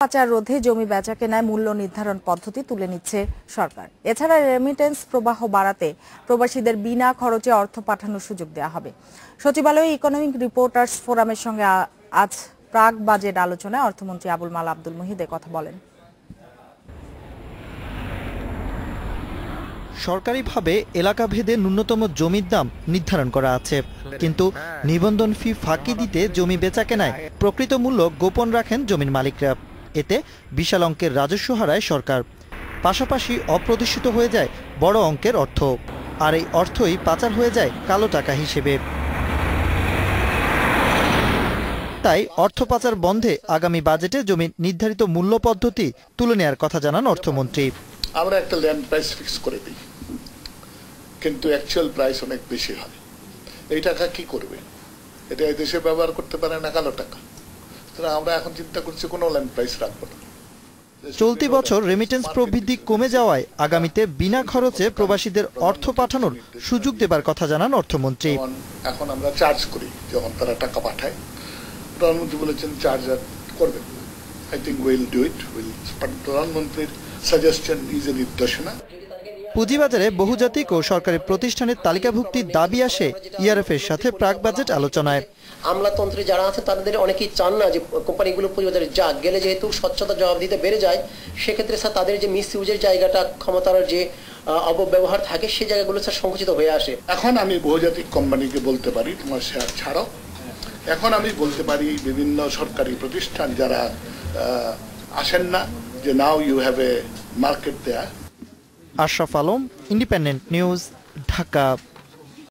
পাচার রোধে জমি বেচাকেনায় মূল্য নির্ধারণ পদ্ধতি তুলে নিচ্ছে সরকার। এছাড়া রেমিটেন্স প্রবাহ বাড়াতে প্রবাসীদের বিনা খরচে অর্থ পাঠানোর সুযোগ দেওয়া হবে। সচিবালয়ে ইকোনমিক রিপোর্টার্স ফোরামের সঙ্গে আজ প্রাক বাজেট আলোচনায় অর্থমন্ত্রী আবুল মাল আব্দুল মুহিত কথা বলেন। সরকারিভাবে এলাকাভেদে ন্যূনতম জমির দাম নির্ধারণ করা আছে, কিন্তু নিবন্ধন ফি ফাঁকি দিতে জমি বেচাকেনায় প্রকৃত মূল্য গোপন রাখেন জমির মালিকরা। এতে বিশাল অঙ্কের রাজস্ব হারায় সরকার, পাশাপাশি অপ্রদর্শিত হয়ে যায় বড় অঙ্কের অর্থ, আর এই অর্থই পাচার হয়ে যায় কালো টাকা হিসেবে। তাই অর্থ পাচার বন্ধে আগামী বাজেটে জমির নির্ধারিত মূল্য পদ্ধতি তুলে নেওয়ার কথা জানান অর্থমন্ত্রী। আমরা একটা ল্যান্ড প্রাইস ফিক্স করে দিই, কিন্তু অ্যাকচুয়াল প্রাইস অনেক বেশি হয়। এই টাকা কি করবে? এটা দেশে ব্যবহার করতে পারে না কালো টাকা। আমরা এখন চিন্তা করছি কোনো ল্যান্ড প্রাইস রাখবো না। চলতি বছর রেমিটেন্স প্রবৃদ্ধি কমে যাওয়ায় আগামীতে বিনা খরচে প্রবাসীদের অর্থ পাঠানোর সুযোগ দেবার কথা জানান অর্থমন্ত্রী। এখন আমরা চার্জ করি যখন তারা টাকা পাঠায়। প্রধানমন্ত্রী বলেছেন চার্জ করবেন। I think will do it. প্রধানমন্ত্রীর সাজেশন ইজ এ নির্দেশনা। পুঁজিবাজারে বহুজাতিক ও সরকারি প্রতিষ্ঠানের তালিকাভুক্তির দাবি আসে ইআরএফ এর সাথে প্রাক বাজেট আলোচনায়। আমলাতন্ত্রে যারা আছে তাদের অনেকেই চান না যে কোম্পানিগুলো পুঁজিবাজারে যাক, গেলে যেহেতু স্বচ্ছতা জবাবদিহিতা বেড়ে যায়, সেক্ষেত্রে স্যার তাদের যে মিস ইউজের জায়গাটা, ক্ষমতার যে অপব্যবহার থাকে, সেই জায়গাগুলো স্যার সংকুচিত হয়ে আসে। এখন আমি বহুজাতিক কোম্পানিকে বলতে পারি তোমার শেয়ার ছাড়ো। এখন আমি বলতে পারি বিভিন্ন সরকারি প্রতিষ্ঠান যারা আসেন না, যে now you have a market there. Ashraf Alam, independent news, Dhaka.